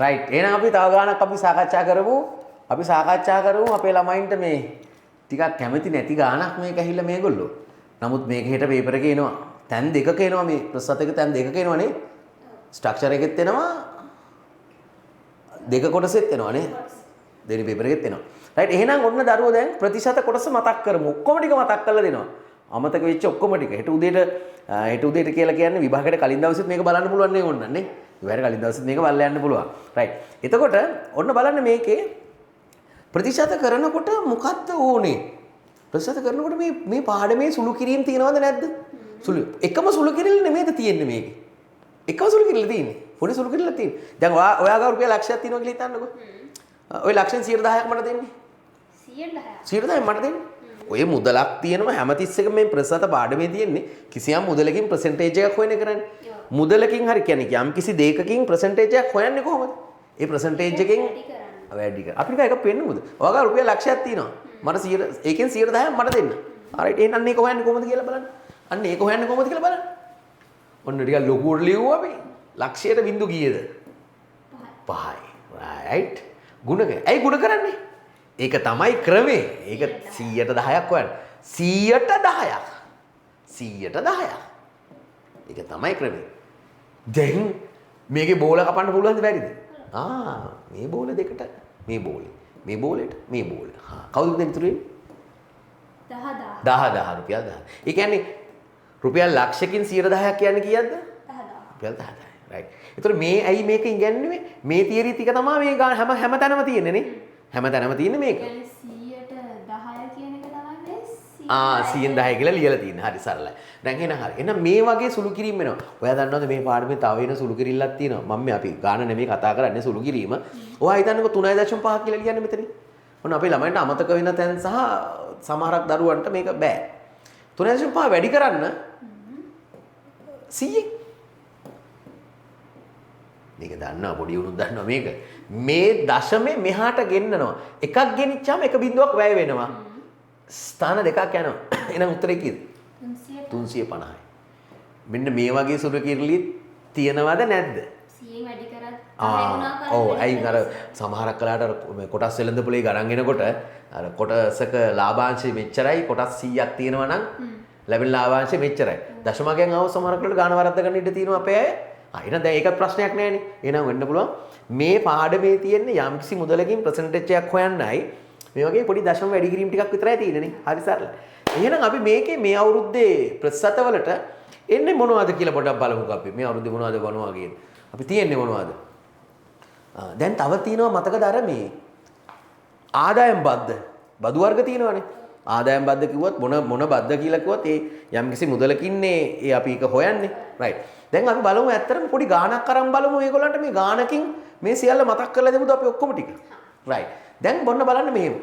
Right. එහෙනම් අපි තව ගානක් අපි සාකච්ඡා කරමු. අපේ ළමයින්ට මේ ටිකක් කැමති නැති ගානක් මේක ඇහිලා මේගොල්ලෝ. නමුත් මේක හෙට පේපර් එකේ එනවා. තැන් දෙකක එනවා මේ ප්‍රශ්නතක තැන් දෙකක එනවනේ. ස්ට්‍රක්චර් එකෙත් එනවා. දෙක කොටසෙත් එනවනේ. දෙවෙනි පේපර් එකෙත් එනවා. රයිට්. එහෙනම් ඔන්න දරුවෝ දැන් ප්‍රතිශත කොටස මතක් කරමු. ඔක්කොම ටික මතක් කරලා දෙනවා. අමතක වෙච්ච ඔක්කොම ටික. හෙට උදේට කියලා කියන්නේ විභාගයට කලින් දවසෙත් මේක බලන්න පුළුවන් නේ ඕන්නන්නේ. විභාගයට කලින් දවසෙත් මේක බලලා යන්න පුළුවන්. රයිට්. එතකොට ඔන්න බලන්න මේකේ ප්‍රතිශත කරනකොට මොකක්ද ඕනේ? ප්‍රතිශත කරනකොට මේ පාඩමේ සුළු කිරීම තියෙනවද නැද්ද? සුළු. එකම සුළු කිරීම නෙමෙයිද තියෙන්නේ මේකේ. එකම සුළු කිරීම තියෙන්නේ. පොඩි සුළු කිරීමක් තියෙන්නේ. දැන් ඔයාගාව රුපියල් ලක්ෂයක් තියෙනවා කියලා හිතන්නකෝ. ওই ලක්ෂෙන් 10%ක් මට දෙන්නේ. 100%ක් මට දෙන්නේ. ඔය මුදලක් තියෙනවා හැමතිස්සෙක මේ ප්‍රතිශත පාඩමේ තියෙන්නේ කිසියම් මුදලකින් percentage එකක් හොයන කරන්නේ. මුදලකින් හරි කියන්නේ යම් කිසි දෙයකකින් percentage එකක් හොයන්නේ කොහොමද? ඒ percentage එකෙන් වැඩි කර. අපිට ඒක පෙන්නමුද? ඔයාගාව රුපියල් ලක්ෂයක් තියෙනවා. මට 100 ඒකෙන් 110ක් මට දෙන්න. හරියට එහෙනම් මේක හොයන්නේ කොහොමද කියලා බලන්න. අන්න ඒක හොයන්නේ කොහොමද කියලා බලන්න. ඔන්න ටිකක් ලොකුවට ලියුවා අපි. ලක්ෂයට බින්දු කීයද? 5යි. right. ගුණ කරන්නේ. ඇයි ගුණ කරන්නේ? ඒක තමයි ක්‍රමේ. ඒක 100ට 10ක් හොයන්න. 100ට 10ක්. 100ට 10ක්. ඒක තමයි ක්‍රමේ. දැන් මේකේ බෝල කපන්න පුළුවන්ද බැරිද? මේ බෝල දෙකට මේ බෝලේ. මේ බෝලෙට මේ බෝල. කවුද දෙන්න ඉතුරු වෙන්නේ? 10000 රුපියල් 10. ඒ කියන්නේ රුපියල් ලක්ෂකින් 110ක් කියන්නේ කීයක්ද? 10000. රුපියල් 10000යි. රයිට්. ඒතර මේ ඇයි මේක ඉගෙනන්නේ මේ තියරි ටික තමයි මේ හැම තැනම තියෙන්නේ නේ. හැම තැනම තියෙන්නේ මේක. 100ට 10 කියන එක තමයි මේ 110 කියලා ලියලා තියෙන්නේ. හරි සරලයි. දැන් එහෙනම් හරි. එහෙනම් මේ වගේ සුළු කිරීම වෙනවා. ඔයා දන්නවද මේ පාඩමේ තව වෙන සුළු කිරිල්ලක් තියෙනවා. මම මේ අපි ගාන නෙමෙයි කතා කරන්නේ සුළු කිරීම. ඔයා හිතන්නකෝ 3.5 කියලා ලියන්නේ මෙතන. ඔන්න අපේ ළමයින්ට අමතක වෙන තැන් සහ සමහරක් දරුවන්ට මේක බෑ. 3.5 වැඩි කරන්න 100ක්. මේක දන්නවා පොඩි උණුත් දන්නවා මේක. මේ දශමේ මෙහාට ගෙන්නනවා. එකක් ගෙනිච්චාම එක බිඳුවක් වැය වෙනවා. ස්ථාන දෙකක් යනවා. එහෙනම් උත්තරේ කීයද? 350යි. මෙන්න මේ වගේ සුළු කිරිලි තියනවද නැද්ද? 100න් වැඩි කරත් ඔව් අයි අර සමහරක් කලාට කොටස් වෙළඳ පොලේ ගණන් එනකොට අර කොටසක ලාභාංශය මෙච්චරයි කොටස් 100ක් තියෙනවා නම් ලැබෙන ලාභාංශය මෙච්චරයි. දශමයෙන් ආව සමහරක් වලට ගාන වරද්ද ගන්න ඉඩ තියෙනවා අපේ අය. එහෙනම් දැන් ඒකත් ප්‍රශ්නයක් නෑනේ. එහෙනම් වෙන්න පුළුවන් මේ පාඩමේ තියෙන්නේ යම්කිසි මුදලකින් percentage එකක් හොයන්නයි මේ වගේ පොඩි දශම වැඩි කිරීම ටිකක් විතරයි තියෙන්නේ නේ. හරි සරලයි. එහෙනම් අපි මේකේ මේ අවුරුද්දේ ප්‍රතිශතවලට එන්නේ මොනවද කියලා පොඩ්ඩක් බලමුකෝ අපි. මේ අවුරුද්දේ මොනවද වනවා කියන්නේ. අපි තියෙන්නේ මොනවද? දැන් තව තියෙනවා මතකද අර මේ ආදායම් බද්ද. බදු වර්ග තියෙනවානේ. ආදායම් බද්ද කිව්වොත් මොන බද්ද කියලා කිව්වොත් ඒ යම්කිසි මුදලකින්නේ ඒ අපි ඒක හොයන්නේ. රයිට්. දැන් අපි බලමු ඇත්තටම පොඩි ගාණක් අරන් බලමු මේගොල්ලන්ට මේ ගාණකින් මේ සියල්ල මතක් කරලා දෙමුද අපි ඔක්කොම ටික. රයිට්. දැන් බොන්න බලන්න මෙහෙම.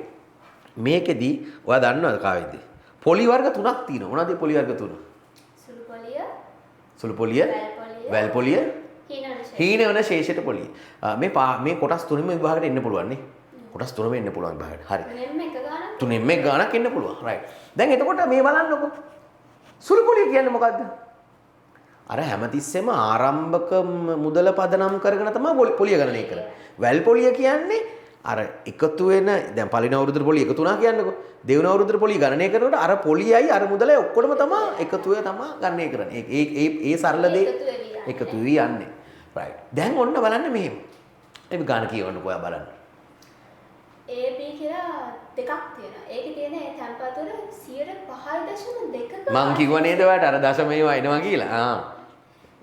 මේකෙදි ඔයා දන්නවද කාවේද? පොලි වර්ග තුනක් තියෙනවා. මොනවද මේ පොලි වර්ග තුන? සුළු පොලිය, වැල් පොලිය, හීනවන ශේෂයට පොලිය. මේ කොටස් තුනෙම විභාගයට එන්න පුළුවන් නේ. කොටස් තුනම එන්න පුළුවන් විභාගයට. හරි. තුනෙන්ම එක ගාණක් එන්න පුළුවන්. රයිට්. දැන් එතකොට මේ බලන්නකො. සුළු පොලිය කියන්නේ මොකද්ද? අර හැමතිස්සෙම ආරම්භක මුදල පදනම් කරගෙන තමයි පොලිය ගණනය කරන්නේ. වැල් පොලිය කියන්නේ අර එකතු වෙන දැන් පළවෙනි අවුරුද්දේ පොලිය එකතු වුණා කියන්නකො. දෙවෙනි අවුරුද්දේ පොලිය ගණනය කරනකොට අර පොලියයි අර මුදලයි ඔක්කොම තමයි එකතු වෙලා තමයි ගණනය කරන්නේ. ඒ සරල දේ එකතු වෙවි යන්නේ. රයිට්. දැන් ඔන්න බලන්න මෙහෙම. මේ ගාන කියවන්නකෝ ඔයා බලන්න. AB කියලා දෙකක් තියෙනවා. ඒකේ තියෙන ඒ තැන්පතුර 5.2ක මං කිව්ව නේද ඔයාට අර දශම ඒවා එනවා කියලා.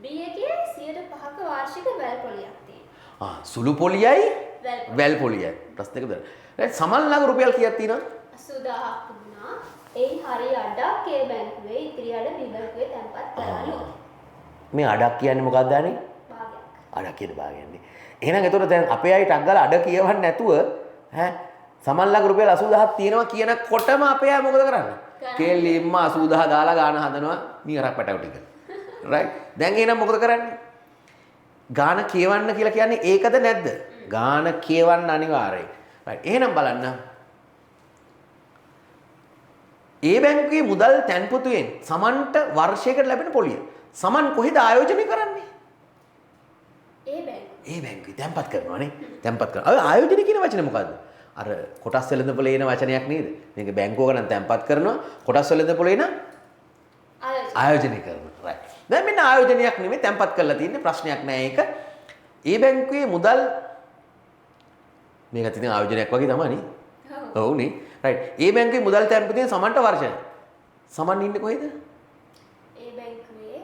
B එකේ 5%ක වාර්ෂික වැල් පොලියක් තියෙනවා. සුළු පොලියයි වැල් පොලියයි. ප්‍රශ්න දෙක බලන්න. රයිට් සමන් ළඟ රුපියල් කීයක් තියෙනවද? 80000ක් තිබුණා. ඒ හරිය අඩක් ඒ බැංකුවේ ඉතිරි අඩ B බැංකුවේ තැන්පත් කරලු. මේ අඩක් කියන්නේ මොකක්ද දන්නේ? භාගයක්. අඩක් කියන භාගයන්නේ. එහෙනම් එතකොට දැන් අපේ අය ටක් ගාලා අඩ කියවන්නේ නැතුව සමන් ළඟ රුපියල් 80000ක් තියෙනවා කියනකොටම අපේ අය මොකද කරන්නේ? කෙලින්ම 80000 දාලා ගාන හදනවා නිකරක් පැටව ටික. රයිට්. දැන් එහෙනම් මොකද කරන්නේ? ගාන කියවන්න කියලා කියන්නේ ඒකද නැද්ද? ගාන කියවන්න අනිවාර්යයි. රයිට්. එහෙනම් බලන්න. ඒ බැංකුවේ මුදල් තැන්පතුයෙන් සමන්ට වර්ෂයකට ලැබෙන පොලිය. සමන් කොහෙද ආයෝජනය කරන්නේ? ඒ බැංකුව. ඒ බැංකුවේ තැන්පත් කරනවානේ. තැන්පත් කරනවා. අය ආයෝජන කියන වචනේ මොකද්ද? අර කොටස් වෙළඳපොලේ එන වචනයක් නේද? මේක බැංකුවක නම් තැන්පත් කරනවා. කොටස් වෙළඳපොලේ නම් ආයෝජනය කරනවා. right. දැන් මෙන්න ආයෝජනයක් නෙමෙයි තැන්පත් කරලා තියෙන්නේ ප්‍රශ්නයක් නෑ ඒක. ඒ බැංකුවේ මුදල් මේක ඉතින් ආයෝජනයක් වගේ තමයි නේ. ඔව් නේ. right. ඒ බැංකුවේ මුදල් තැන්පතුනේ සමන්ට වර්ෂය. සමන් ඉන්නේ කොහෙද? ඒ බැංකුවේ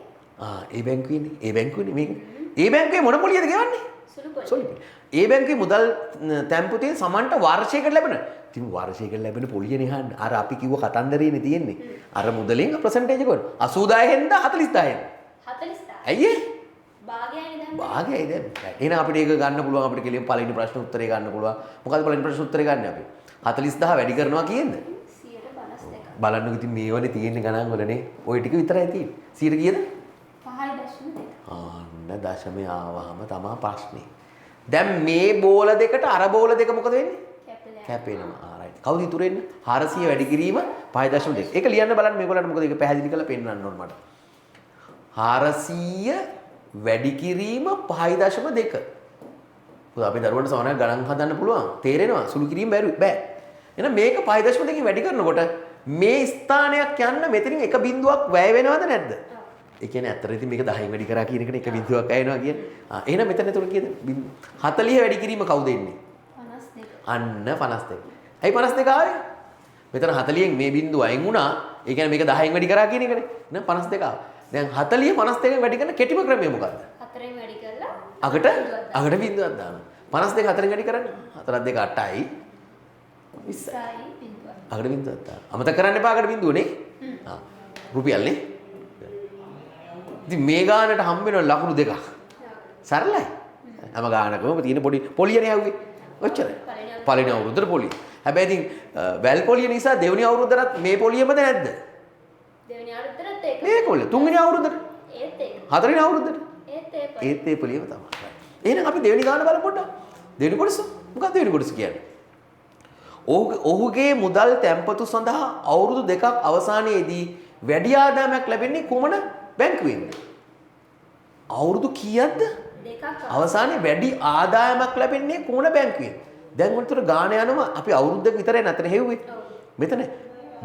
ඒ බැංකුවේනේ. ඒ බැංකුවනේ මේක. ඒ බැංකුවේ මොන පොලියද ගෙවන්නේ? සුළු පොලිය. සොලිපි. ඒ බැංකුවේ මුදල් තැන්පතුනේ සමන්ට වර්ෂයකට ලැබෙන. ඉතින් වර්ෂයකට ලැබෙන පොලියනේ අහන්න. අර අපි කිව්ව කතන්දරේනේ තියෙන්නේ. අර මුදලෙන් පර්සන්ටේජ් එක 80000 ෙන්ද 40000 ෙන්ද? 40000. ඇයි ඒ? භාගයයි දැන්. භාගයයි දැන්. එහෙනම් අපිට ඒක ගන්න පුළුවන් අපිට කෙලින් පළවෙනි ප්‍රශ්න උත්තරේ ගන්න පුළුවන්. මොකද්ද පළවෙනි ප්‍රශ්න උත්තරේ ගන්න අපි? 40000 වැඩි කරනවා කියේද? 152. බලන්නකො ඉතින් මේවනේ තියෙන්නේ ගණන් වලනේ. ওই ටික විතරයි තියෙන්නේ. 100 කීයද? 5.2. ආන්න දශමය ආවහම තමයි ප්‍රශ්නේ. දැන් මේ බෝල දෙකට අර බෝල දෙක මොකද වෙන්නේ? කැපෙනවා. රයිට්. කවුද ඉතුරු වෙන්නේ? 400 වැඩි කිරීම 5.2. ඒක ලියන්න බලන්න මේගොල්ලන්ට මොකද ඒක පැහැදිලි කරලා පෙන්නන්න ඕන මට. 400 වැඩි කිරීම 5.2. පුතා අපි දරුවන්ට සමහරවිට ගණන් හදන්න පුළුවන්. තේරෙනවා. සුළු කිරීම බෑ. එහෙනම් මේක 5.2කින් වැඩි කරනකොට මේ ස්ථානයක් යන්න මෙතනින් එක බිඳුවක් වැය වෙනවද නැද්ද? ඒ කියන්නේ ඇත්තට ඉතින් මේක 10න් වැඩි කරා කියන එකනේ එක බිඳුවක් වැය වෙනවා කියන්නේ. එහෙනම් මෙතන එතකොට කීයද? 40 වැඩි කිරීම කවුද එන්නේ? 52. අන්න 52. ඇයි 52 ආවේ? මෙතන 40න් මේ බිඳුව අයින් වුණා. ඒ කියන්නේ මේක 10න් වැඩි කරා කියන එකනේ. නේද 52 ආවා. දැන් 40 52න් වැඩි කරන කෙටිම ක්‍රමය මොකද්ද? 4න් වැඩි කරලා අගට බිඳුවක් දානවා. 52 4න් වැඩි කරන්නේ. 4 2 8යි 20යි බිඳුවක්. අගට බිඳුවක් දානවා. අමතක කරන්න එපා අගට බිඳුව නේ. රුපියල් නේ. ඉතින් මේ ගානට හම්බ වෙන ලකුණු දෙකක්. සරලයි. හැම ගානකම තියෙන පොඩි පොලියනේ ආවේ. ඔච්චරයි. පළවෙනි අවුරුද්දට පොලිය. හැබැයි ඉතින් වැල් පොලිය නිසා දෙවෙනි අවුරුද්දටත් මේ පොලියමද නැද්ද? දෙවෙනි අවුරුද්දට ඒක. මේකවල තුන්වෙනි අවුරුද්දට. ඒත් ඒක. හතරවෙනි අවුරුද්දට. ඒත් ඒ පොලියම තමයි. එහෙනම් අපි දෙවෙනි ගාන බලමු පොඩ්ඩක්. දෙවෙනි කොටස. මොකක්ද දෙවෙනි කොටස කියන්නේ? ඔහුගේ මුදල් තැන්පතු සඳහා අවුරුදු දෙකක් අවසානයේදී වැඩි ආදායමක් ලැබෙන්නේ කුමන බැංකුවෙන්ද? අවුරුදු කීයක්ද? දෙකක් අවසානයේ වැඩි ආදායමක් ලැබෙන්නේ කුමන බැංකුවෙන්ද? දැන් උන්තර ගාන යනවා අපි අවුරුද්දක විතරයි නතර හෙව්වේ. මෙතන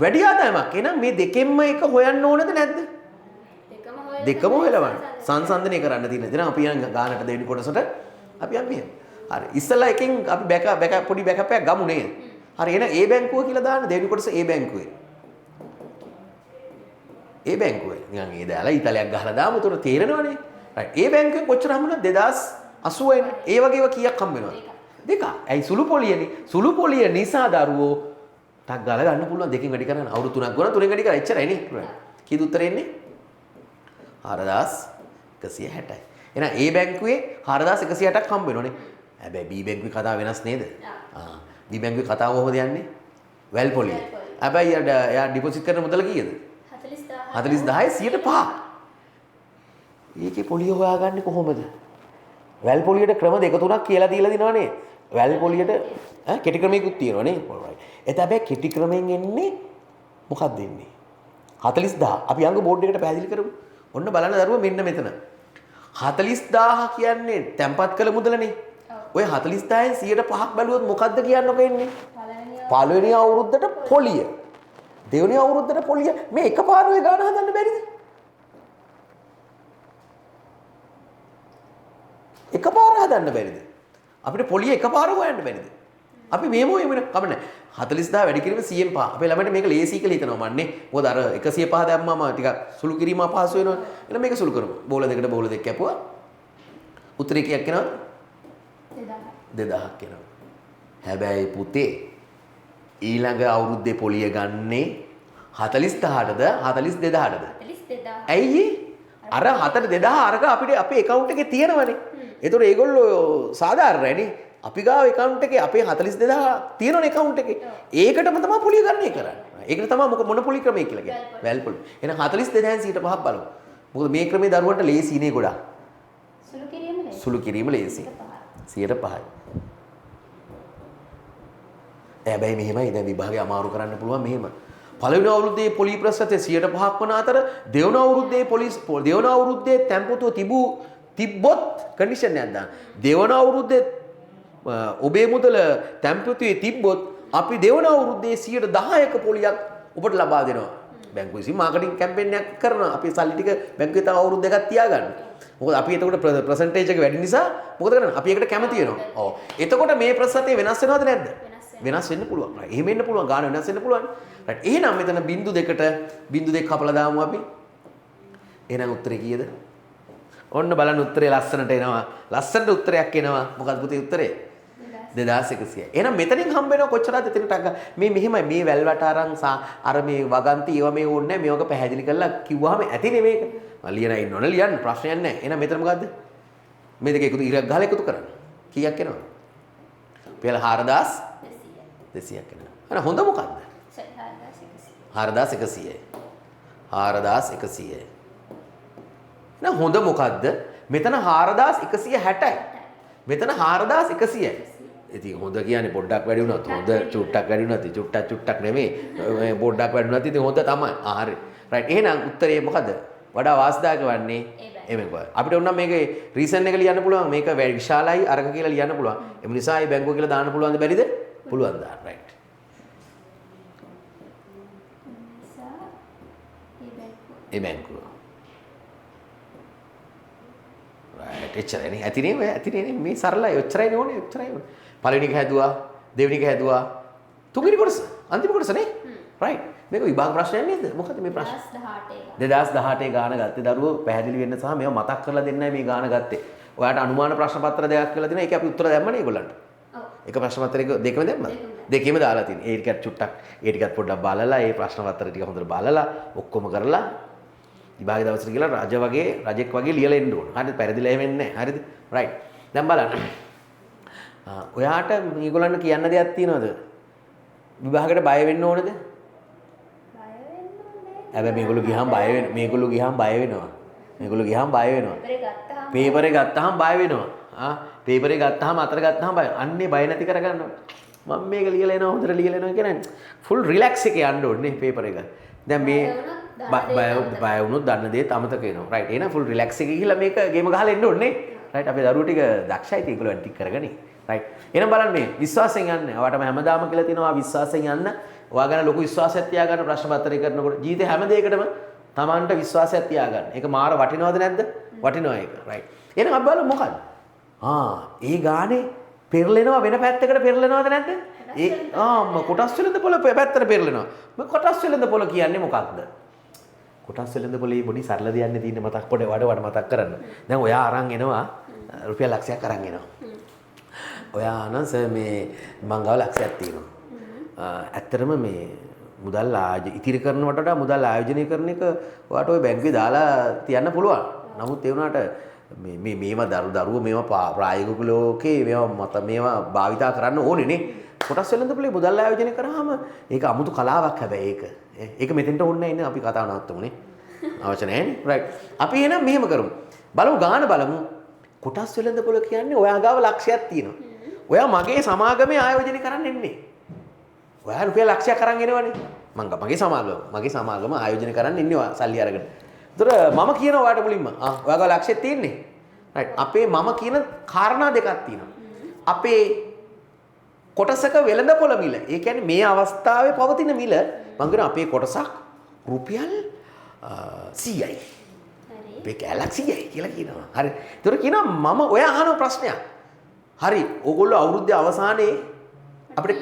වැඩි ආදායමක්. එහෙනම් මේ දෙකෙන්ම එක හොයන්න ඕනද නැද්ද? දෙකම හොයලවන්න. සංසන්දනය කරන්න තියෙන. දැන් අපි යන ගානට දෙවෙනි කොටසට අපි යන්නේ. හරි. ඉස්සලා එකෙන් අපි බෑක පොඩි බෑකප් එකක් ගමු නේද? හරි. එහෙනම් ඒ බැංකුව කියලා දාන්න දෙවෙනි කොටස ඒ බැංකුවේ. ඒ බැංකුවේ. නිකන් ඒ දාලා ඉතාලියක් ගහලා දාමු. උතන තේරෙනවනේ. රයිට්. ඒ බැංකුවෙන් කොච්චර හම්බුණාද? 2080 එන්නේ. ඒ වගේ ඒවා කීයක් හම්බ වෙනවද? දෙක. ඇයි සුළු පොලියනේ. සුළු පොලිය නිසා දරුවෝ ටක් ගාලා ගන්න පුළුවන් දෙකෙන් වැඩි කරන්න. අවුරුදු 3ක් ගොන 3ෙන් වැඩි කරා. එච්චරයි නේ. කීයද උත්තරේ එන්නේ? 4160යි. එහෙනම් ඒ බැංකුවේ 4160ක් හම්බ වෙනවනේ. හැබැයි B බැංකුවේ කතාව වෙනස් නේද? B බැංකුවේ කතාව කොහොමද යන්නේ? වැල් පොලිය. හැබැයි එයා ඩිපොසිට් කරන මුදල කීයද? 40000යි 105. ඒකේ පොලිය හොයාගන්නේ කොහොමද? වැල් පොලියට ක්‍රම දෙක තුනක් කියලා දීලා දිනවනේ. වැල් පොලියට කෙටි ක්‍රමයකුත් තියෙනවනේ. ඒත් හැබැයි කෙටි ක්‍රමෙන් එන්නේ මොකක්ද එන්නේ? 40000. අපි අංග බෝඩ් එකට පැහැදිලි කරමු. ඔන්න බලන්න දරුවෝ මෙන්න මෙතන. 40000 කියන්නේ තැම්පත් කළ මුදලනේ. ඔය 40000න් 105ක් බැලුවොත් මොකද්ද කියන්නකො එන්නේ? පළවෙනි අවුරුද්දට පොලිය. දෙවෙනි අවුරුද්දට පොලිය. මේ එකපාර ඔය ගාන හදන්න බැරිද? එකපාර හදන්න බැරිද? අපිට පොලිය එකපාර හොයන්න බැරිද? අපි මේම වෙන කමන්නේ 40000 වැඩි කිරීම 105. අපේ ළමයිට මේක ලේසි කියලා හිතනවා මන්නේ. මොකද අර 105 දැම්මම ටිකක් සුළු කිරීම අපහසු වෙනවා. එහෙනම් මේක සුළු කරමු. බෝල දෙකට බෝල දෙක කැපුවා. උත්තරේ කීයක් එනවද? 2000ක් එනවා. හැබැයි පුතේ ඊළඟ අවුරුද්දේ පොලිය ගන්නේ 40000ටද 42000ටද? 42000. ඇයි? අර 42000 අරක අපිට අපේ account එකේ තියෙනවනේ. ඒතකොට ඒගොල්ලෝ සාධාරණයිනේ. අපි ගාව account එකේ අපේ 42000 තියෙනවනේ account එකේ. ඒකටම තමයි පොලිය ගන්න කරන්නේ. ඒකට තමයි මොන පොලිය ක්‍රමය කියලා කියන්නේ. වැල් පොලිය. එහෙනම් 42000න් 105ක් බලමු. මොකද මේ ක්‍රමේ දරුවන්ට ලේසි නේ ගොඩක්. සුළු කිරීම ලේසි. 105යි. හැබැයි මෙහෙමයි දැන් විභාගේ අමාරු කරන්න පුළුවන් මෙහෙම. පළවෙනි අවුරුද්දේ පොලි ප්‍රශ්නතේ 105ක් වන අතර දෙවන අවුරුද්දේ තැන්පතුව තිබූ තිබ්බොත් කන්ඩිෂන් එකක් දාන්න. දෙවන අවුරුද්දේ ඔබේ මුදල තැන්පතුවේ තිබ්බොත් අපි දෙවන අවුරුද්දේ 10%ක පොලියක් ඔබට ලබා දෙනවා. බැංකුව විසින් මාකටිං කැම්පේන් එකක් කරනවා. අපි සල්ලි ටික බැංකුවේ තව අවුරුදු දෙකක් තියාගන්න. මොකද අපි එතකොට ප්‍රසන්ටේජ් එක වැඩි නිසා මොකද කරන්නේ? අපි ඒකට කැමති වෙනවා. ඔව්. එතකොට මේ ප්‍රතිශතය වෙනස් වෙනවද නැද්ද? වෙනස් වෙන්න පුළුවන්. එහෙම වෙන්න පුළුවන්. ගාන වෙනස් වෙන්න පුළුවන්. රයිට්. එහෙනම් මෙතන 0.2 කපලා දාමු අපි. එහෙනම් උත්තරේ කීයද? ඔන්න බලන්න උත්තරේ ලස්සනට එනවා. ලස්සනට උත්තරයක් එනවා. මොකක්ද පුතේ උත්තරේ? 2100. එහෙනම් මෙතනින් හම්බ වෙනව කොච්චරද එතනට මේ මෙහෙමයි මේ වැල්වට අරන් අර මේ වගන්ති ඒව මේ ඕනේ නැහැ. මේක පැහැදිලි කරලා කිව්වහම ඇතිනේ මේක. මම ලියලා ඉන්නවනේ ලියන්න ප්‍රශ්නයක් නැහැ. එහෙනම් මෙතන මොකද්ද? මේ දෙක එකතු ඉරක් ගහලා එකතු කරන්න. කීයක් එනවද? පෙළ 4200ක් එනවා. අර හොඳ මොකද්ද? 4100යි. 4100යි. නෑ හොඳ මොකද්ද? මෙතන 4160යි. මෙතන 4100යි. ඉතින් හොඳ කියන්නේ පොඩ්ඩක් වැඩි වුණත් හොඳ චුට්ටක් වැඩි වුණත් චුට්ටක් නෙමෙයි. මේ පොඩ්ඩක් වැඩි වුණත් ඉතින් හොඳ තමයි. හරි. රයිට්. එහෙනම් උත්තරේ මොකද්ද? වඩා වාසිදායක වන්නේ එමෙක. අපිට උනම් මේකේ රීසන් එක ලියන්න පුළුවන්. මේක විශාලයි අරක කියලා ලියන්න පුළුවන්. ඒ නිසා මේ බැංකුව කියලා දාන්න පුළුවන්ද බැරිද? පුළුවන් දාන්න. රයිට්. ඒ බැංකුව. රයිට්. එච්චරයි. ඇතිනේ ඔය ඇතිනේ මේ සරලයි. ඔච්චරයි ඕනේ. ඔච්චරයි ඕනේ. පළවෙනි එක හැදුවා, දෙවෙනි එක හැදුවා, තුන්වෙනි කොටස, අන්තිම කොටස නේ? රයිට්. මේක විභාග ප්‍රශ්නයක් නේද? මොකද මේ ප්‍රශ්න? 2018 ගාන ගත්තේ දරුවෝ පැහැදිලි වෙන්න සහ මේව මතක් කරලා දෙන්නයි මේ ගාන ගත්තේ. ඔයාලට අනුමාන ප්‍රශ්න පත්‍ර දෙකක් කියලා දෙනවා. ඒකේ අපි උත්තර දැම්මනේ ඒගොල්ලන්ට. ඔව්. එක ප්‍රශ්න පත්‍රයක දෙකම දැම්මද? දෙකේම දාලා තියෙනවා. ඒ ටිකත් චුට්ටක් ඒ ටිකත් පොඩ්ඩක් බලලා ඒ ප්‍රශ්න පත්‍ර ටික හොඳට බලලා ඔක්කොම කරලා විභාග දවසට කියලා රජෙක් වගේ ලියලා එන්න ඕන. හරිද? පෙරදිලා එහෙම එන්නේ නැහැ. හරිද? රයිට්. දැන් බලන්න. ඔයාට මේගොල්ලන්ට කියන්න දෙයක් තියෙනවද? විභාගයට බය වෙන්න ඕනද? හැබැයි මේගොල්ලෝ ගියහම බය වෙනවා. මේගොල්ලෝ ගියහම බය වෙනවා. පේපරේ ගත්තාම බය වෙනවා. පේපරේ ගත්තාම අතර ගත්තාම බය. අන්නේ බය නැති කරගන්න. මම මේක ලියලා එනවා හොඳට ලියලා එනවා කියන්නේ ෆුල් රිලැක්ස් එකේ යන්න ඕනේ පේපර් එක. දැන් මේ බය වුණොත් දන්න දේත් අමතක වෙනවා. රයිට්. එහෙනම් ෆුල් රිලැක්ස් එකේ ගිහිල්ලා මේක ගේම ගහලා එන්න ඕනේ. රයිට්. අපේ දරුවෝ ටික දක්ෂයි ඉතින් ඒගොල්ලෝ ටික කරගනි. රයිට්. එහෙනම් බලන්න මේ විශ්වාසයෙන් යන්න. ඔයාටම හැමදාම කියලා තියෙනවා විශ්වාසයෙන් යන්න. ඔයා ගැන ලොකු විශ්වාසයක් තියාගන්න ප්‍රශ්න පත්‍රය කරනකොට ජීවිතේ හැම දෙයකටම Tamanට විශ්වාසයක් තියාගන්න. ඒක මාර වටිනවද නැද්ද? වටිනවා ඒක. රයිට්. එහෙනම් අපි බලමු මොකද්ද? ඒ ගානේ පෙරලෙනවා වෙන පැත්තකට පෙරලෙනවද නැද්ද? කොටස් වෙලඳ පොළ පැත්තට පෙරලෙනවා. මේ කොටස් වෙලඳ පොළ කියන්නේ මොකක්ද? කොටස් වෙලඳ පොළේ පොඩි සරල දෙයක් තියෙන මතක් පොඩ වඩ මතක් කරන්න. දැන් ඔයා අරන් එනවා රුපියල් ලක්ෂයක් අරන් එනවා. ඔයා අනස මේ මං ගාව ලක්ෂයක් තියෙනවා. ඇත්තටම මේ මුදල් ඉතිරි කරනවට වඩා මුදල් ආයෝජනය කරන එක ඔයාට ওই බැංකුවේ දාලා තියන්න පුළුවන්. නමුත් ඒ වුණාට මේවා දරුවෝ මේවා ප්‍රායෝගික ලෝකේ මේවා භාවිතා කරන්න ඕනේ නේ. කොටස් වෙලඳ පොළේ මුදල් ආයෝජනය කරාම ඒක අමුතු කලාවක් හැබැයි ඒක මෙතෙන්ට ඕනේ නැහැ අපි කතාව නවත්තමුනේ. අවශ්‍ය නැහැ නේ. රයිට්. අපි එහෙනම් මෙහෙම කරමු. බලමු ගාන බලමු. කොටස් වෙලඳ පොළ කියන්නේ ඔයා ගාව ලක්ෂයක් තියෙනවා. ඔයා මගේ සමාගමේ ආයෝජනය කරන්න එන්නේ. ඔයා රුපියල් ලක්ෂයක් අරන් එනවනේ. මගේ සමාගම ආයෝජනය කරන්න ඉන්නේ ඔයා සල්ලි අරගෙන. ඒතර මම කියනවා ඔයාට මුලින්ම ඔයා ගාව ලක්ෂයක් තියෙන්නේ. රයිට්. අපේ මම කියන කාරණා දෙකක් තියෙනවා. අපේ කොටසක වෙළඳපොළ මිල. ඒ කියන්නේ මේ අවස්ථාවේ පවතින මිල මම කියන අපේ කොටසක් රුපියල් 100යි. හරි. මේ කැලක් 100යි කියලා කියනවා. හරි. ඒතර කියනවා මම ඔයා අහන ප්‍රශ්නයක්. හරි. ඕගොල්ලෝ අවුරුද්දේ අවසානයේ අපිට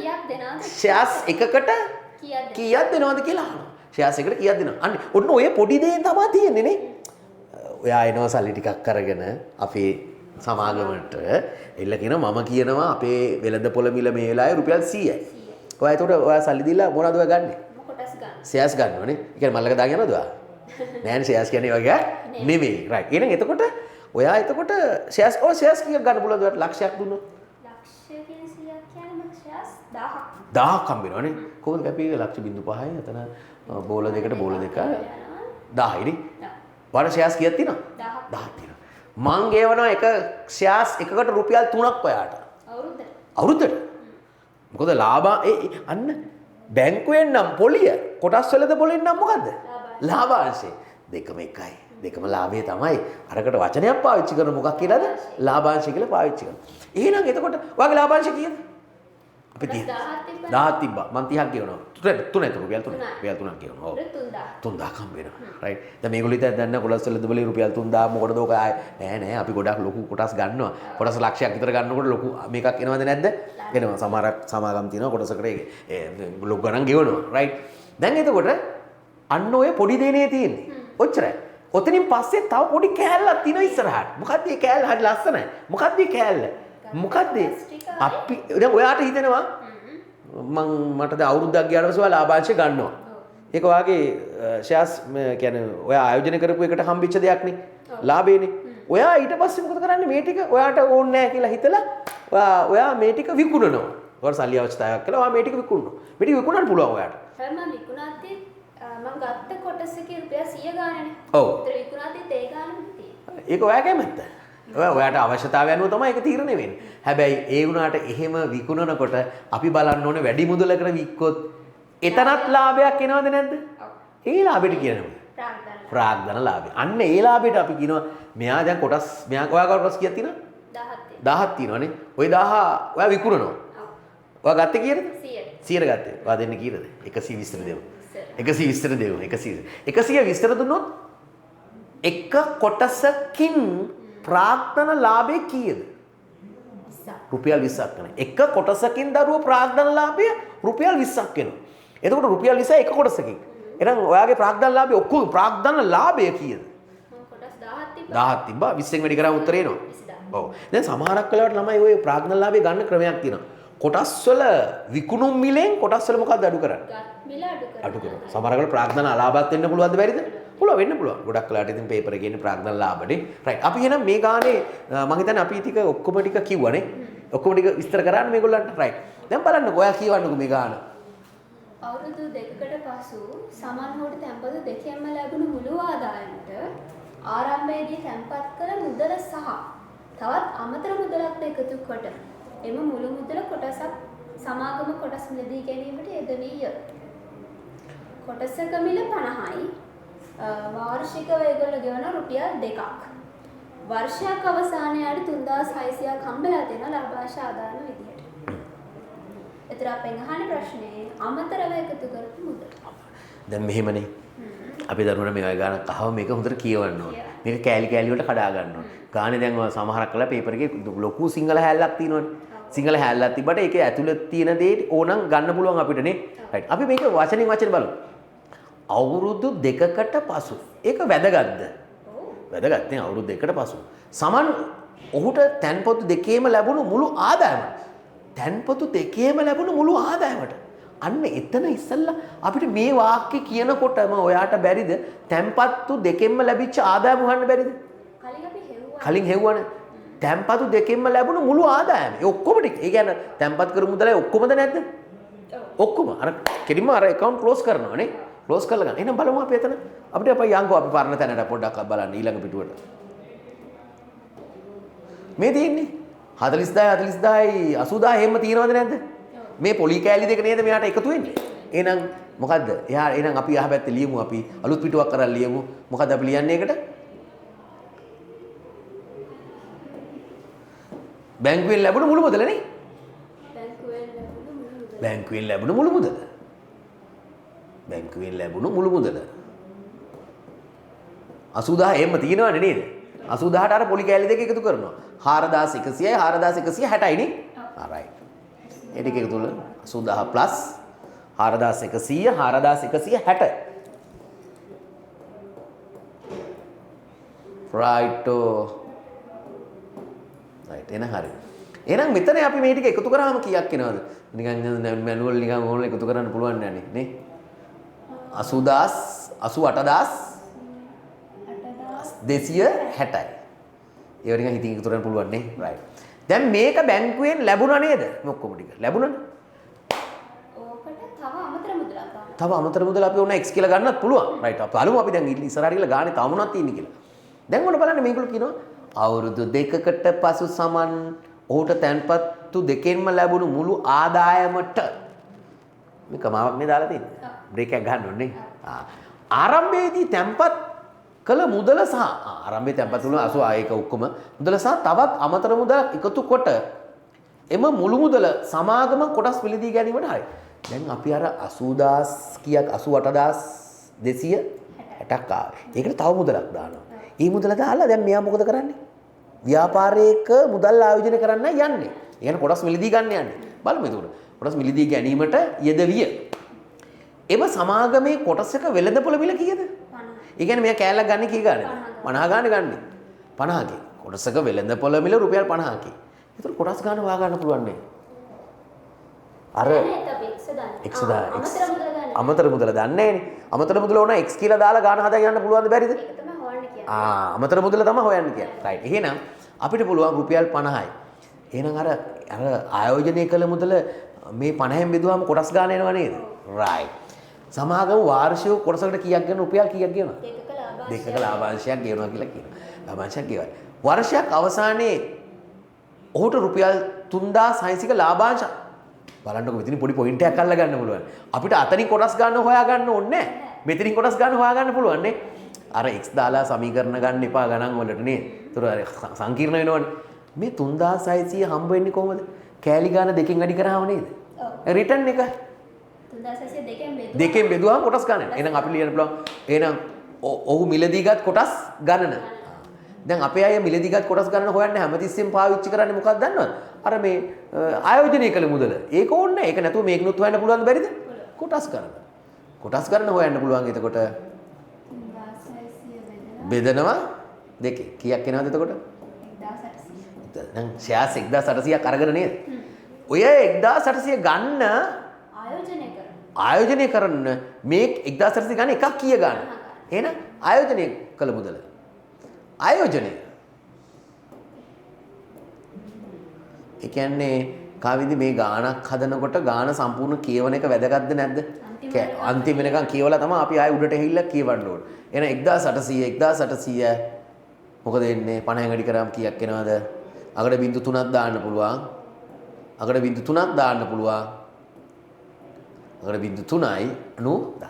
ෂෙයාර්ස් එකකට කීයක් දෙනවද කියලා අහනවා. ෂෙයාර්ස් එකට කීයක් දෙනවද? අන්න ඔන්න ඔය පොඩි දේ තමයි තියෙන්නේ නේ. ඔයා එනවා සල්ලි ටිකක් අරගෙන අපේ සමාගමට එල්ල කියනවා මම කියනවා අපේ වෙළඳපොළ මිල මේ වෙලාවේ රුපියල් 100යි. ඔයා එතකොට ඔයා සල්ලි දීලා මොනවද ඔයා ගන්නෙ? කොටස් ගන්න. ෂෙයාර්ස් ගන්නවනේ. ඒ කියන්නේ මල්ලක දාගෙන යනවද ඔයා? නෑනේ ෂෙයාර්ස් කියන්නේ වගේ නෙමෙයි. රයිට්. එහෙනම් එතකොට ඔයා එතකොට ෂෙයාර්ස් කීයක් ගන්න පුළුවන්ද ඔයාට ලක්ෂයක් දුන්නොත්? ලක්ෂයකින් 100ක් කියන්නේ මට ෂෙයාර්ස් 1000ක් හම්බ වෙනවනේ. කොහොමද කැපේ ලක්ෂ 0.5යි එතන බෝල දෙකට බෝල දෙක 10යි නේ. ඔයාලා ෂෙයාර්ස් කීයක් තියෙනවද? 1000ක් තියෙනවා. මං ගෙවනවා එක ෂෙයාර්ස් එකකට රුපියල් 3ක් ඔයාට. අවුරුද්දට. මොකද අන්න බැංකුවෙන් නම් පොලිය කොටස් වලද පොලින් නම් මොකද්ද? ලාභාංශය. දෙකම එකයි. දෙකම ලාභය තමයි. අරකට වචනයක් පාවිච්චි කරන මොකක් කියලාද? ලාභාංශ කියලා පාවිච්චි කරනවා. එහෙනම් එතකොට ඔයාගේ ලාභාංශ කීයද? අපි 1000 තිබ්බා. මම 30ක් ගෙවනවා. තුන රුපියල් 3ක් ගෙවනවා. ඔව්. 3000ක් හම්බ වෙනවා. රයිට්. දැන් මේගොල්ලෝ හිතන්නේ දැන් කොටස් වල දබලේ රුපියල් 3000 මොකටද ඔක නෑ අපි ගොඩක් ලොකු කොටස් ගන්නවා. කොටස් ලක්ෂයක් විතර ගන්නකොට ලොකු මේකක් එනවද නැද්ද? එනවා. සමහරක් සමාගම් තියෙනවා කොටසකට ලොකු ගණන් ගෙවනවා. රයිට්. දැන් එතකොට අන්න ඔය පොඩි දෙනේ තියෙන්නේ. ඔච්චරයි. ඔතනින් පස්සේ තව පොඩි කෑල්ලක් තියෙනවා ඉස්සරහට. මොකද්ද මේ කෑල්ල? හරි ලස්සනයි. මොකද්ද මේ කෑල්ල? මොකද්ද? අපි දැන් ඔයාට හිතෙනවා මට දැන් අවුරුද්දක් ගියාට පස්සේ ඔයා ලාභාංශ ගන්නවා. ඒක ඔයාගේ ෂෙයාර්ස් කියන්නේ ඔයා ආයෝජනය කරපු එකට හම්බෙච්ච දෙයක් නේ. ලාභේනේ. ඔයා ඊට පස්සේ මොකද කරන්නේ? මේ ටික ඔයාට ඕනේ නැහැ කියලා හිතලා ඔයා මේ ටික විකුණනවා. ඔයාට සල්ලි අවශ්‍යතාවයක් කියලා ඔයා මේ ටික විකුණනවා. මේ ටික විකුණන්න පුළුවන් ඔයාට. හැම විකුණාත්තේ මම ගත්ත කොටසකේ රුපියල් 100 ගානනේ. ඔව්. ඒතර විකුණාත්තේ ඒ ගානම තියෙනවා. ඒක ඔයා කැමැත්ත. ඔයාට අවශ්‍යතාවය අනුව තමයි ඒක තීරණය වෙන්නේ. හැබැයි ඒ වුණාට එහෙම විකුණනකොට අපි බලන්න ඕනේ වැඩි මුදලකට වික්කොත් එතනත් ලාභයක් එනවද නැද්ද? ඒ ලාභෙට කියනවා. ප්‍රාග්ධන ලාභය. අන්න ඒ ලාභෙට අපි කියනවා මෙයා දැන් කොටස් ඔයා කොටස් කීයක් තියෙනවද? 1000ක් තියෙනවනේ. ওই 1000 ඔයා විකුණනවා. ඔයා ගත්තේ කීයද? 100 ගත්තේ. ඔයා දෙන්න කීයද? 120 දෙමු. 120 දෙමු. 100 විස්තර දුන්නොත් එක කොටසකින් ප්‍රාග්ධන ලාභය කීයද? රුපියල් 20ක් වෙනවා. එක කොටසකින් දරුව ප්‍රාග්ධන ලාභය රුපියල් 20ක් වෙනවා. එතකොට රුපියල් 20 එක කොටසකින්. එහෙනම් ඔයාගේ ප්‍රාග්ධන ලාභය ඔක්කොම ප්‍රාග්ධන ලාභය කීයද? කොටස් 1000ක් 1000ක් තිබ්බා 20න් වැඩි කරාම උත්තරේ එනවා. ඔව්. දැන් සමහරක් වෙලාවට ළමයි ওই ප්‍රාග්ධන ලාභය ගන්න ක්‍රමයක් තියෙනවා. කොටස් වල විකුණුම් මිලෙන් කොටස් වල මොකක්ද අඩු කරන්නේ? මිල අඩු කරනවා. සමහරක් වෙලාවට ප්‍රාග්ධන අලාභات වෙන්න පුළුවන්ද බැරිද? පුළුවන් වෙන්න පුළුවන්. ගොඩක් වෙලාවට ඉතින් පේපර් එකේ ඉන්නේ ප්‍රාග්ධන ලාභනේ. රයිට්. අපි එහෙනම් මේ ගානේ මම හිතන්නේ අපි ටික ඔක්කොම ටික කිව්වනේ. ඔක්කොම ටික විස්තර කරන්න මේගොල්ලන්ට. රයිට්. දැන් බලන්නකෝ ඔයා කියවන්නකෝ මේ ගාන. අවුරුදු දෙකකට පසු සමන් හොට තැන්පතු දෙකෙන්ම ලැබුණු මුළු ආදායමට ආරම්භයේදී තැන්පත් කළ මුදල සහ තවත් අමතර මුදලක් එකතු කොට එම මුළු මුදල කොටසක් සමාගම කොටස් මිලදී ගැනීමට යෙදවිය. කොටසක මිල 50යි. වාර්ෂිකව ඒගොල්ලෝ ගෙවන රුපියල් 2ක්. වර්ෂයක් අවසානයේ 3600ක් හම්බෙලා තියෙනවා ලාභාංශ ආදායම විදියට. ඒතර අපෙන් අහන ප්‍රශ්නේ අමතරව එකතු කරපු මුදල. දැන් මෙහෙමනේ. අපි දරුවන මේ වගේ ගානක් අහව මේක හොඳට කියවන්න ඕනේ. මේක කෑලි කෑලි වලට කඩා ගන්න ඕනේ. ගානේ දැන් ඔය සමහරක් කළා පේපර් එකේ ලොකු සිංහල හැල්ලක් තියෙනවනේ. සිංහල හැල්ලක් තිබ්බට ඒකේ ඇතුළත තියෙන දේ ඕනම් ගන්න පුළුවන් අපිට නේ. රයිට්. අපි මේක වචනෙන් වචන බලමු. අවුරුදු දෙකකට පසු. ඒක වැදගත්ද? වැදගත් නේ අවුරුදු දෙකකට පසු. සමන් ඔහුට තැන්පතු දෙකේම ලැබුණු මුළු ආදායම. තැන්පතු දෙකේම ලැබුණු මුළු ආදායමට. අන්න එතන ඉස්සල්ලා අපිට මේ වාක්‍ය කියනකොටම ඔයාට බැරිද තැන්පතු දෙකෙන්ම ලැබිච්ච ආදායම හොයන්න බැරිද? කලින් අපි හෙව්වා. කලින් හෙව්වනේ. තැන්පතු දෙකෙන්ම ලැබුණු මුළු ආදායම. ඒ ඔක්කොම ටික. ඒ කියන්නේ තැන්පත් කරු මුදලයි ඔක්කොමද නැද්ද? ඔක්කොම. අර කෙලින්ම අර account close කරනවා නේ. close කරලා ගන්න. එහෙනම් බලමු අපි එතන. අපිට අපයි යංකෝ අපි පරණ තැනට පොඩ්ඩක් බලන්න ඊළඟ පිටුවට. මේ තියෙන්නේ 40000 40000යි 80000 එහෙම තියෙනවද නැද්ද? මේ පොලි කෑලි දෙක නේද මෙයාට එකතු වෙන්නේ. එහෙනම් මොකද්ද? එහා එහෙනම් අපි යහ පැත්තේ ලියමු අපි අලුත් පිටුවක් කරලා ලියමු. මොකද්ද අපි ලියන්නේ ඒකට? බැංකුවෙන් ලැබුණු මුළු මුදල නේ? බැංකුවෙන් ලැබුණු මුළු මුදල. බැංකුවෙන් ලැබුණු මුළු මුදල. 80000 එහෙම තියෙනවනේ නේද? 80000ට අර පොලි කෑලි දෙක එකතු කරනවා. 4100යි 4160යි නේ? right. ඒ දෙක එකතු කරලා 80000 plus 4100 4160. right. right එන හරි. එහෙනම් මෙතන අපි මේ ටික එකතු කරාම කීයක් එනවද? නිකන් මැනුවල් නිකන් ඕනලා එකතු කරන්න පුළුවන් නෑනේ නේ? 80000 88000 260යි. ඒව නිකන් හිතින් එකතු කරන්න පුළුවන් නේ. right. දැන් මේක බැංකුවෙන් ලැබුණා නේද? මේ ඔක්කොම ටික. ලැබුණානේ. ඕකට තව අමතර මුදලක් ගන්න. තව අමතර මුදල අපි ඕන x කියලා ගන්නත් පුළුවන්. right. අපි බලමු අපි දැන් ඉස්සරහට ගිහලා ගානේ තව මොනවද තියෙන්නේ කියලා. දැන් ඔන්න බලන්න මේගොල්ලෝ කියනවා අවුරුදු දෙකකට පසු සමන් ඔහුට තැන්පත්තු දෙකෙන්ම ලැබුණු මුළු ආදායමට මේ කමාවක් නේ දාලා තියෙන්නේ. බ්‍රේක් එකක් ගන්න ඕනේ. ආරම්භයේදී තැන්පත් කළ මුදල සහ ආරම්භයේ තැන්පත් වුණ 81 ඔක්කොම මුදල සහ තවත් අමතර මුදලක් එකතු කොට එම මුළු මුදල සමාගම කොටස් මිලදී ගැනීමට හරි. දැන් අපි අර 80000 කීයක් 88260ක් ආවා. ඒකට තව මුදලක් දානවා. මේ මුදල දාලා දැන් මෙයා මොකද කරන්නේ? ව්‍යාපාරයක මුදල් ආයෝජනය කරන්න යන්නේ. ඒ කියන්නේ කොටස් මිලදී ගන්න යන්නේ. බලමු එතකොට. කොටස් මිලදී ගැනීමට යෙදවිය. එම සමාගමේ කොටසක වෙළඳපොළ මිල කීයද? 50. ඒ කියන්නේ මෙයා කෑල්ලක් ගන්න කී ගානේ? 50 ගානේ ගන්නේ. 50 කොටසක වෙළඳපොළ මිල රුපියල් 50 කී. ඒතර කොටස් ගන්න හොයා ගන්න පුළුවන් නේ. අර අමතර මුදල දන්නේ නෑනේ. අමතර මුදල ඕන x කියලා දාලා ගාන හදා ගන්න පුළුවන්ද බැරිද? ඒක තමයි හොයන්න කියන්නේ. අමතර මුදල තමයි හොයන්න කියන්නේ. රයිට්. එහෙනම් අපිට පුළුවන් රුපියල් 50යි. එහෙනම් අර ආයෝජනය කළ මුදල මේ 50න් බෙදුවාම කොටස් ගන්න එනවා නේද? රයිට්. සමාගම වාර්ෂික කොටසකට කීයක් ගන්න රුපියල් කීයක් ගෙවනවා? දෙකක ලාභාංශයක් ගෙවනවා කියලා කියනවා. ලාභාංශයක් ගෙවයි. වර්ෂයක් අවසානයේ ඔහුට රුපියල් 3600ක ලාභාංශ බලන්නකො මෙතන පොඩි පොයින්ට් එකක් අල්ල ගන්න පුළුවන්. අපිට අතනින් කොටස් ගන්න හොයා ගන්න ඕනේ නැහැ. මෙතනින් කොටස් ගන්න හොයා ගන්න පුළුවන් නේ. අර x දාලා සමීකරණ ගන්න එපා ගණන් වලට නේ. ඒතර සංකීර්ණ වෙනවනේ. මේ 3600 හම්බ වෙන්නේ කොහොමද? කෑලි ගාන දෙකෙන් වැඩි කරාම නේද? ඔව්. රිටර්න් එක 3600 දෙකෙන් බෙදුවාම කොටස් ගන්න. එහෙනම් අපි ලියන්න පුළුවන්. එහෙනම් ඔහු මිලදී ගත් කොටස් ගණන. දැන් අපේ අය මිලදී ගත් කොටස් ගණන හොයන්න හැමතිස්සෙම පාවිච්චි කරන්නේ මොකක්ද දන්නවද? අර මේ ආයෝජනය කළ මුදල. ඒක ඕනේ නැහැ. ඒක නැතුව මේකනොත් හොයන්න පුළුවන් බැරිද? කොටස් ගණන. කොටස් ගණන හොයන්න පුළුවන්. එතකොට 3600 බෙදනවා දෙකේ. කීයක් එනවද එතකොට? 1800. දැන් ෂෙයාර්ස් 1800ක් අරගෙන නේද? ඔය 1800 ගන්න ආයෝජනය කරන්න මේ 1800 ගන්න එකක් කීය ගන්න? එහෙනම් ආයෝජනය කළ මුදල. ආයෝජනය. ඒ කියන්නේ කාවිදි මේ ගාණක් හදනකොට ගාණ සම්පූර්ණ කියවන එක වැදගත්ද නැද්ද? අන්තිම වෙනකන් කියවලා තමයි අපි ආයෙ උඩට ඇහිල්ලා කියවන්න ඕනේ. එහෙනම් 1800 මොකද එන්නේ 50න් වැඩි කරාම කීයක් එනවද? අගට බිංදු 3ක් දාන්න පුළුවන්. අගට බිංදු 3ක් දාන්න පුළුවන්. අගට බිංදු 3යි 90.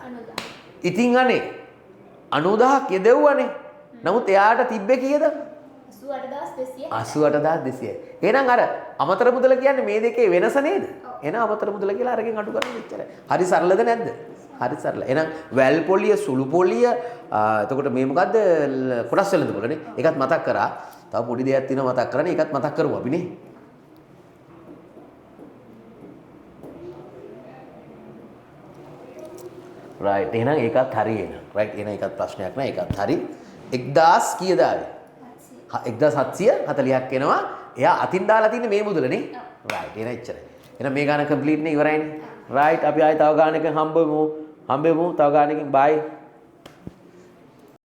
ඉතින් අනේ 90000ක් යෙදෙව්වනේ. නමුත් එයාට තිබ්බේ කීයද? 88200. එහෙනම් අර අමතර මුදල කියන්නේ මේ දෙකේ වෙනස නේද? එහෙනම් අමතර මුදල කියලා අරගෙන අඩු කරන්න ඉච්චරයි. හරි සරලද නැද්ද? හරි සරලයි. එහෙනම් වැල් පොලිය, සුළු පොලිය, එතකොට මේ මොකද්ද? කොටස් වෙළඳපොළනේ. ඒකත් මතක් කරා. තව පොඩි දෙයක් තියෙනවා මතක් කරන්න. ඒකත් මතක් කරමු අපි නේ. රයිට්. එහෙනම් ඒකත් හරි එන. රයිට්. එහෙනම් ඒකත් ප්‍රශ්නයක් නෑ. ඒකත් හරි. 1000 කීයද ආවේ? 1740ක් එනවා. එයා අතින් දාලා තින්නේ මේ මුදලනේ. රයිට්. එහෙනම් එච්චරයි. එහෙනම් මේ ගාන කම්ප්ලීට් නේ ඉවරයිනේ. රයිට්. අපි ආයෙ තව ගානකින් හම්බෙමු. තව ගානකින් බයි.